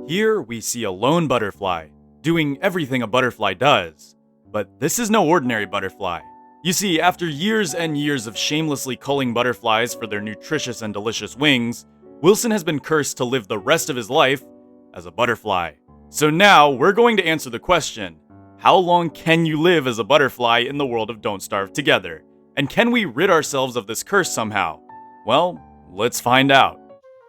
Here we see a lone butterfly, doing everything a butterfly does. But this is no ordinary butterfly. You see, after years and years of shamelessly culling butterflies for their nutritious and delicious wings, Wilson has been cursed to live the rest of his life as a butterfly. So now we're going to answer the question, how long can you live as a butterfly in the world of Don't Starve Together? And can we rid ourselves of this curse somehow? Well, let's find out.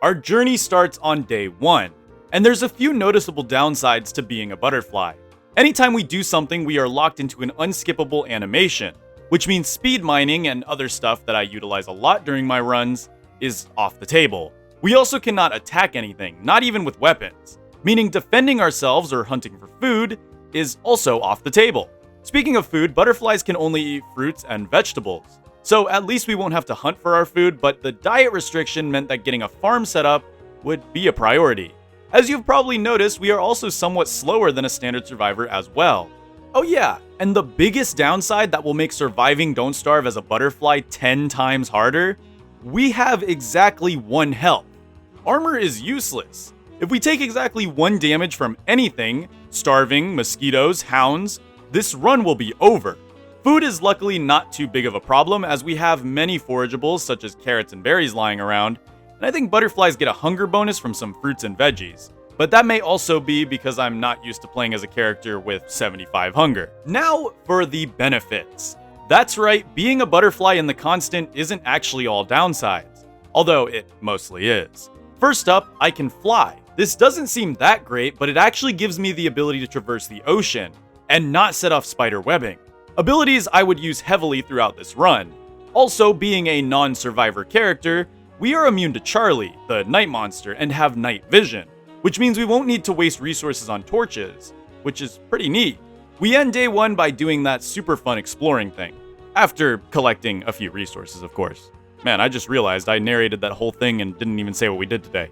Our journey starts on day 1, and there's a few noticeable downsides to being a butterfly. Anytime we do something, we are locked into an unskippable animation, which means speed mining and other stuff that I utilize a lot during my runs is off the table. We also cannot attack anything, not even with weapons, meaning defending ourselves or hunting for food is also off the table. Speaking of food, butterflies can only eat fruits and vegetables, so at least we won't have to hunt for our food, but the diet restriction meant that getting a farm set up would be a priority. As you've probably noticed, we are also somewhat slower than a standard survivor as well. Oh yeah, and the biggest downside that will make surviving Don't Starve as a butterfly 10 times harder, we have exactly 1 health. Armor is useless. If we take exactly 1 damage from anything, starving, mosquitoes, hounds, this run will be over. Food is luckily not too big of a problem as we have many forageables such as carrots and berries lying around, and I think butterflies get a hunger bonus from some fruits and veggies. But that may also be because I'm not used to playing as a character with 75 hunger. Now for the benefits. That's right, being a butterfly in the constant isn't actually all downsides, although it mostly is. First up, I can fly. This doesn't seem that great, but it actually gives me the ability to traverse the ocean and not set off spider webbing. Abilities I would use heavily throughout this run. Also, being a non-survivor character, we are immune to Charlie, the night monster, and have night vision, which means we won't need to waste resources on torches, which is pretty neat. We end day 1 by doing that super fun exploring thing, after collecting a few resources, of course. Man, I just realized I narrated that whole thing and didn't even say what we did today.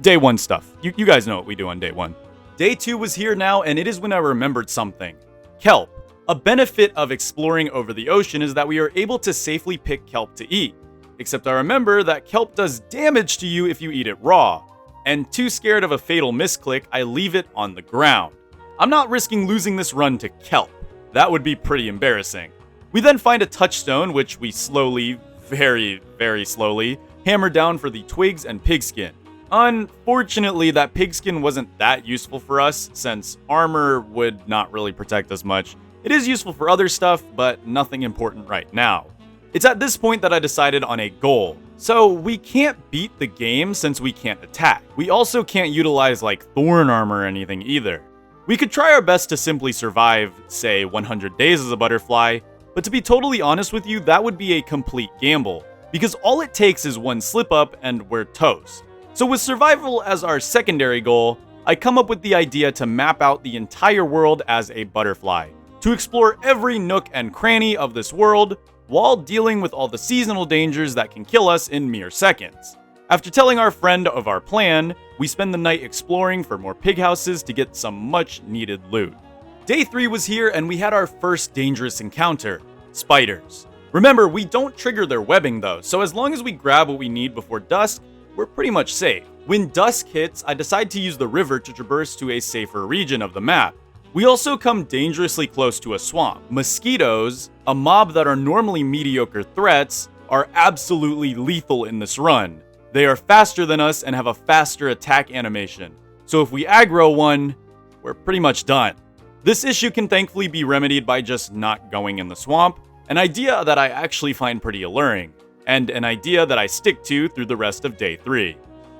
Day 1 stuff. You guys know what we do on day 1. Day 2 was here now, and it is when I remembered something. Kelp. A benefit of exploring over the ocean is that we are able to safely pick kelp to eat. Except I remember that kelp does damage to you if you eat it raw. And too scared of a fatal misclick, I leave it on the ground. I'm not risking losing this run to kelp. That would be pretty embarrassing. We then find a touchstone, which we slowly, very, very slowly, hammer down for the twigs and pigskin. Unfortunately, that pigskin wasn't that useful for us, since armor would not really protect us much. It is useful for other stuff, but nothing important right now. It's at this point that I decided on a goal. So we can't beat the game since we can't attack. We also can't utilize like thorn armor or anything either. We could try our best to simply survive, say 100 days as a butterfly, but to be totally honest with you, that would be a complete gamble, because all it takes is 1 slip up and we're toast. So with survival as our secondary goal, I come up with the idea to map out the entire world as a butterfly, to explore every nook and cranny of this world, while dealing with all the seasonal dangers that can kill us in mere seconds. After telling our friend of our plan, we spend the night exploring for more pig houses to get some much needed loot. Day 3 was here and we had our first dangerous encounter, spiders. Remember, we don't trigger their webbing though, so as long as we grab what we need before dusk, we're pretty much safe. When dusk hits, I decide to use the river to traverse to a safer region of the map. We also come dangerously close to a swamp. Mosquitoes, a mob that are normally mediocre threats, are absolutely lethal in this run. They are faster than us and have a faster attack animation. So if we aggro one, we're pretty much done. This issue can thankfully be remedied by just not going in the swamp, an idea that I actually find pretty alluring, and an idea that I stick to through the rest of day 3.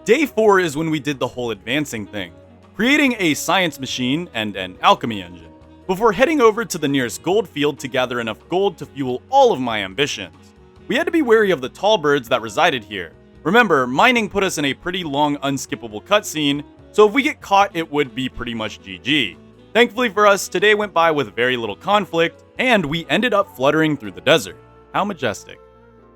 Day 4 is when we did the whole advancing thing, creating a science machine and an alchemy engine, before heading over to the nearest gold field to gather enough gold to fuel all of my ambitions. We had to be wary of the tall birds that resided here. Remember, mining put us in a pretty long unskippable cutscene, so if we get caught it would be pretty much GG. Thankfully for us, today went by with very little conflict, and we ended up fluttering through the desert. How majestic.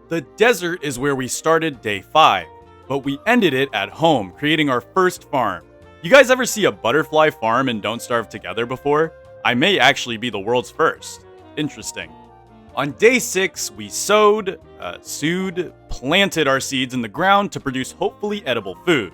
The desert is where we started day 5, but we ended it at home, creating our first farm. You guys ever see a butterfly farm in Don't Starve Together before? I may actually be the world's first. Interesting. On day 6, we planted our seeds in the ground to produce hopefully edible food.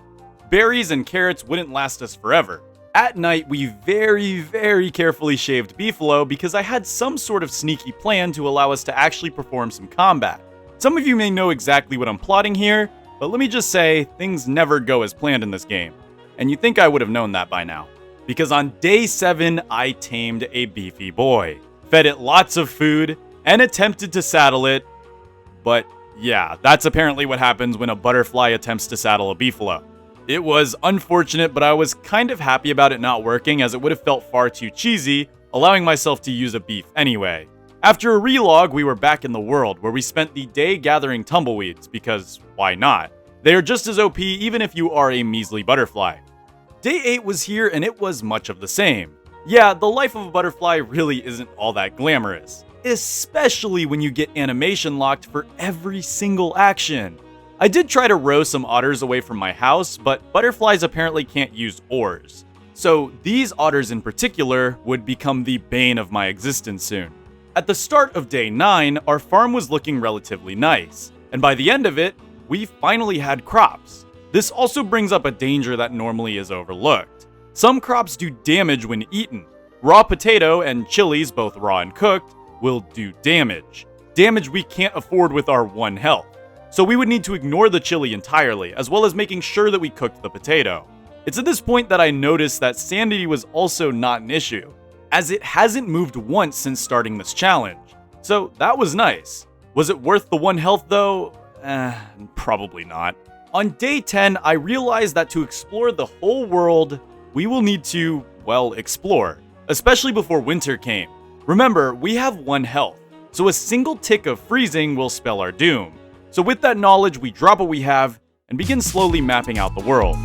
berries and carrots wouldn't last us forever. At night, we very carefully shaved Beefalo because I had some sort of sneaky plan to allow us to actually perform some combat. Some of you may know exactly what I'm plotting here, but let me just say, things never go as planned in this game. And you'd think I would have known that by now. Because on day 7, I tamed a beefy boy, fed it lots of food, and attempted to saddle it. But yeah, that's apparently what happens when a butterfly attempts to saddle a beefalo. It was unfortunate, but I was kind of happy about it not working as it would have felt far too cheesy, allowing myself to use a beef anyway. After a relog, we were back in the world, where we spent the day gathering tumbleweeds, because why not? They are just as OP even if you are a measly butterfly. Day 8 was here and it was much of the same. Yeah, the life of a butterfly really isn't all that glamorous, especially when you get animation locked for every single action. I did try to row some otters away from my house, but butterflies apparently can't use oars. So these otters in particular would become the bane of my existence soon. At the start of day 9, our farm was looking relatively nice, and by the end of it, we finally had crops. This also brings up a danger that normally is overlooked. Some crops do damage when eaten. Raw potato and chilies, both raw and cooked, will do damage. Damage we can't afford with our 1 health. So we would need to ignore the chili entirely, as well as making sure that we cooked the potato. It's at this point that I noticed that sanity was also not an issue, as it hasn't moved once since starting this challenge. So that was nice. Was it worth the 1 health though? Probably not. On day 10, I realized that to explore the whole world, we will need to, well, explore, especially before winter came. Remember, we have 1 health, so a single tick of freezing will spell our doom. So with that knowledge, we drop what we have and begin slowly mapping out the world.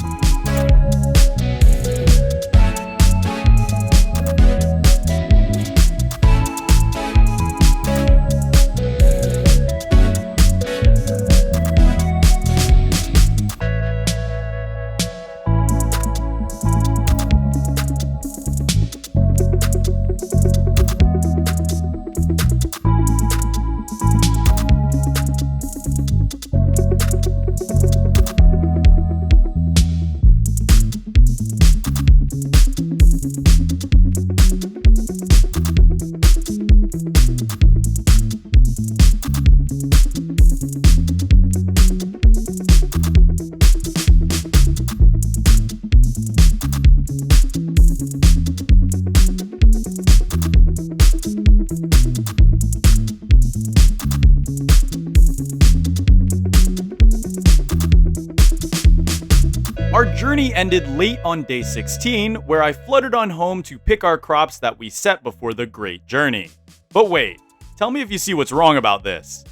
Our journey ended late on day 16, where I fluttered on home to pick our crops that we set before the great journey. But wait, tell me if you see what's wrong about this.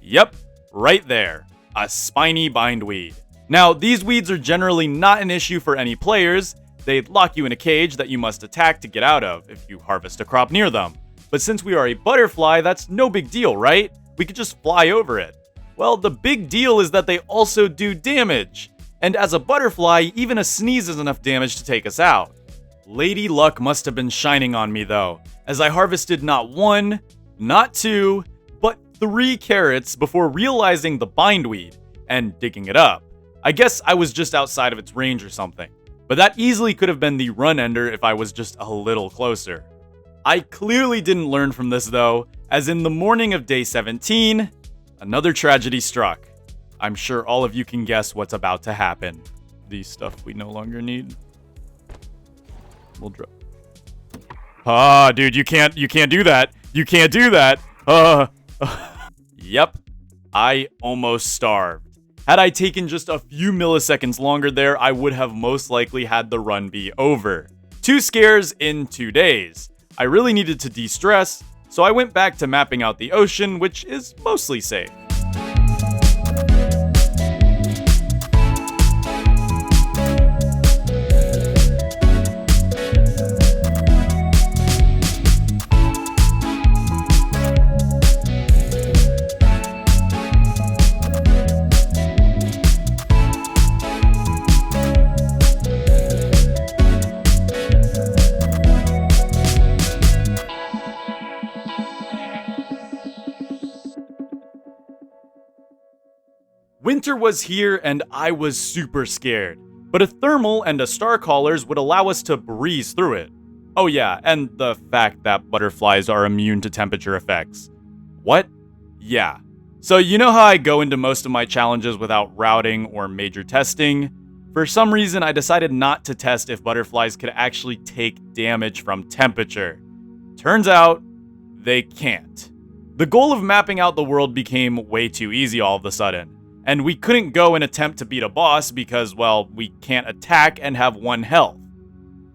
Yep, right there, a spiny bindweed. Now, these weeds are generally not an issue for any players. They'd lock you in a cage that you must attack to get out of if you harvest a crop near them. But since we are a butterfly, that's no big deal, right? We could just fly over it. Well, the big deal is that they also do damage. And as a butterfly, even a sneeze is enough damage to take us out. Lady Luck must have been shining on me though, as I harvested not 1, not 2, but 3 carrots before realizing the bindweed and digging it up. I guess I was just outside of its range or something, but that easily could have been the run ender if I was just a little closer. I clearly didn't learn from this though, as in the morning of day 17, another tragedy struck. I'm sure all of you can guess what's about to happen. The stuff we no longer need. We'll drop. Dude, you can't do that. You can't do that. Yep, I almost starved. Had I taken just a few milliseconds longer there, I would have most likely had the run be over. 2 scares in 2 days. I really needed to de-stress, so I went back to mapping out the ocean, which is mostly safe. Winter was here and I was super scared. but a thermal and a star callers would allow us to breeze through it. Oh yeah, and the fact that butterflies are immune to temperature effects. What? Yeah. So you know how I go into most of my challenges without routing or major testing? For some reason, I decided not to test if butterflies could actually take damage from temperature. Turns out, they can't. The goal of mapping out the world became way too easy all of a sudden, and we couldn't go and attempt to beat a boss because, well, we can't attack and have 1 health.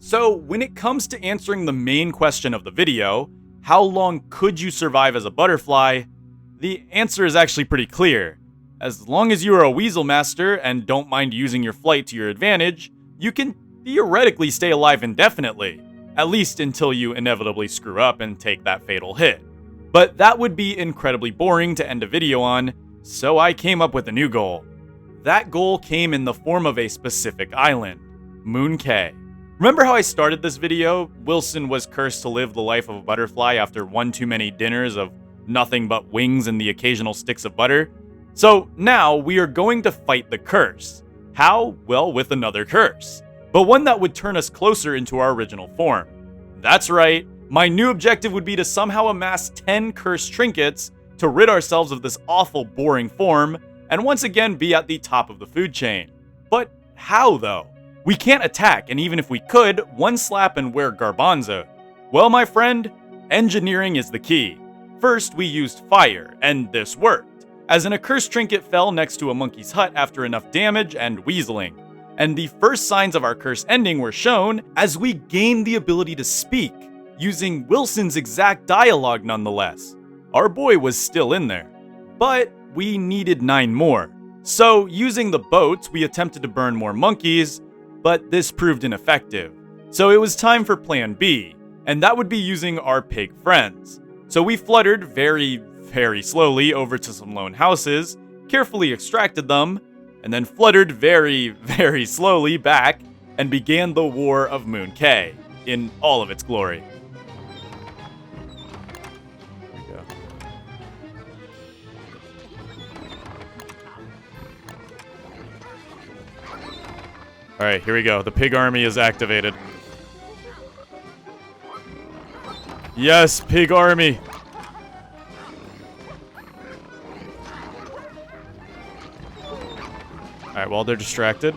So when it comes to answering the main question of the video, how long could you survive as a butterfly? The answer is actually pretty clear. As long as you are a weasel master and don't mind using your flight to your advantage, you can theoretically stay alive indefinitely, at least until you inevitably screw up and take that fatal hit. But that would be incredibly boring to end a video on, so I came up with a new goal. That goal came in the form of a specific island, Moon K. Remember how I started this video? Wilson was cursed to live the life of a butterfly after one too many dinners of nothing but wings and the occasional sticks of butter? So now we are going to fight the curse. How? Well, with another curse, but one that would turn us closer into our original form. That's right, my new objective would be to somehow amass 10 cursed trinkets to rid ourselves of this awful, boring form, and once again be at the top of the food chain. But how though? We can't attack, and even if we could, one slap and we're garbanzoed. Well, my friend, engineering is the key. First, we used fire, and this worked, as an accursed trinket fell next to a monkey's hut after enough damage and weaseling. And the first signs of our curse ending were shown as we gained the ability to speak, using Wilson's exact dialogue nonetheless. Our boy was still in there, but we needed 9 more. So, using the boats, we attempted to burn more monkeys, but this proved ineffective. So it was time for plan B, and that would be using our pig friends. So we fluttered very, very slowly over to some lone houses, carefully extracted them, and then fluttered very, very slowly back and began the War of Moon K in all of its glory. There we go. Alright, here we go. The pig army is activated. Yes, pig army! Alright, while they're distracted.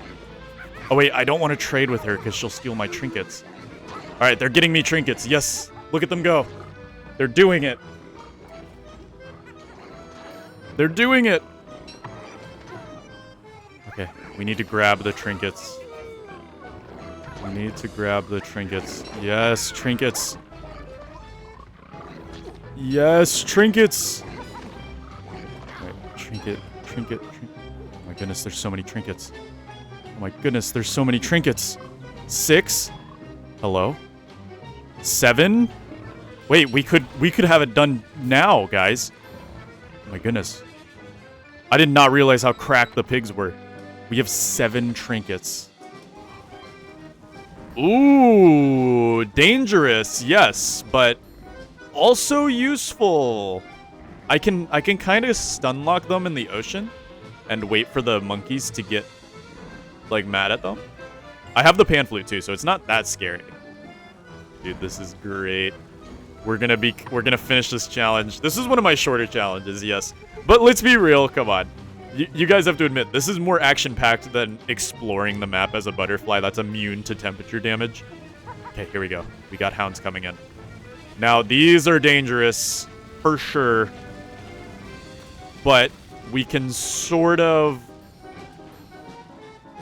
Oh wait, I don't want to trade with her because she'll steal my trinkets. Alright, they're getting me trinkets. Yes, look at them go. They're doing it. They're doing it! Okay, we need to grab the trinkets. We need to grab the trinkets. Yes, trinkets. Yes, trinkets! Right, trinket. Oh my goodness, there's so many trinkets. Oh my goodness, there's so many trinkets. 6? Hello? 7? Wait, we could have it done now, guys. Oh my goodness. I did not realize how cracked the pigs were. We have 7 trinkets. Ooh, dangerous, yes, but also useful. I can kind of stun lock them in the ocean and wait for the monkeys to get like mad at them. I have the pan flute too, so it's not that scary. Dude, this is great. We're gonna finish this challenge. This is one of my shorter challenges, yes. But let's be real, come on. You guys have to admit, this is more action-packed than exploring the map as a butterfly that's immune to temperature damage. Okay, here we go. We got hounds coming in. Now, these are dangerous, for sure. But we can sort of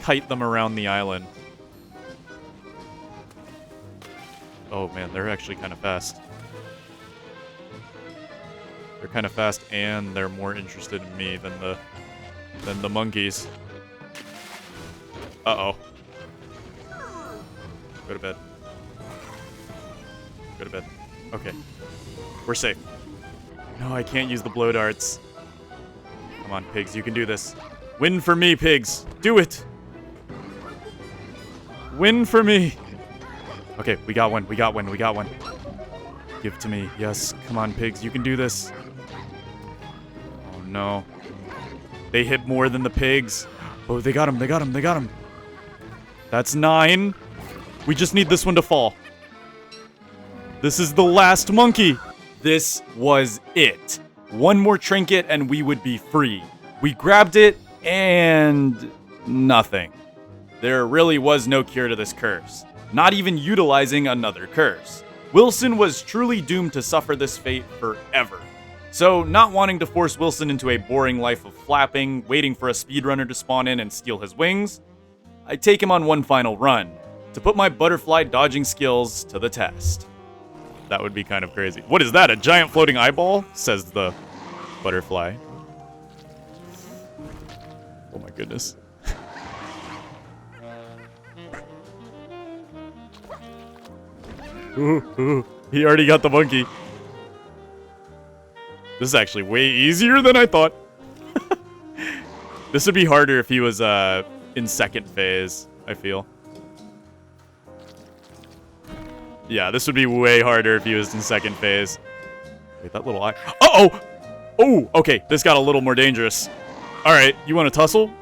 kite them around the island. Oh man, they're actually kind of fast. They're kind of fast, and they're more interested in me than the monkeys. Uh-oh. Go to bed. Go to bed. Okay. We're safe. No, I can't use the blow darts. Come on, pigs, you can do this. Win for me, pigs. Do it. Win for me. Okay, we got one. We got one. We got one. Give it to me. Yes. Come on, pigs. You can do this. Oh, no. They hit more than the pigs. Oh, they got him. They got him. They got him. That's 9. We just need this one to fall. This is the last monkey. This was it. One more trinket and we would be free. We grabbed it and nothing. There really was no cure to this curse, not even utilizing another curse. Wilson was truly doomed to suffer this fate forever. So, not wanting to force Wilson into a boring life of flapping, waiting for a speedrunner to spawn in and steal his wings, I take him on one final run, to put my butterfly dodging skills to the test. That would be kind of crazy. What is that, a giant floating eyeball? Says the butterfly. Oh my goodness. Ooh, he already got the monkey. This is actually way easier than I thought. This would be harder if he was in second phase, I feel. Yeah, this would be way harder if he was in second phase. Wait, that little eye. Uh-oh! Oh, okay, this got a little more dangerous. All right, you want to tussle?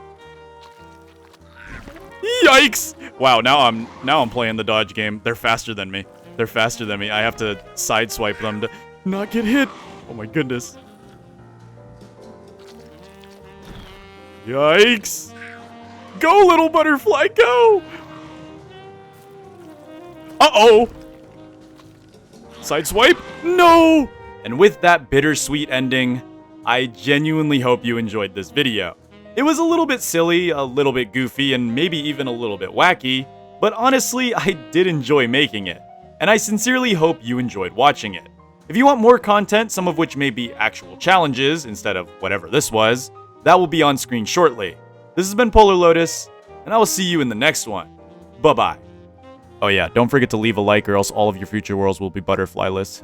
Yikes! Wow, now I'm playing the dodge game. They're faster than me. They're faster than me. I have to sideswipe them to not get hit. Oh my goodness. Yikes! Go, little butterfly, go! Uh-oh! Sideswipe? No! And with that bittersweet ending, I genuinely hope you enjoyed this video. It was a little bit silly, a little bit goofy, and maybe even a little bit wacky, but honestly, I did enjoy making it. And I sincerely hope you enjoyed watching it. If you want more content, some of which may be actual challenges instead of whatever this was, that will be on screen shortly. This has been Polarlotus, and I will see you in the next one. Bye-bye. Oh yeah, don't forget to leave a like or else all of your future worlds will be butterflyless.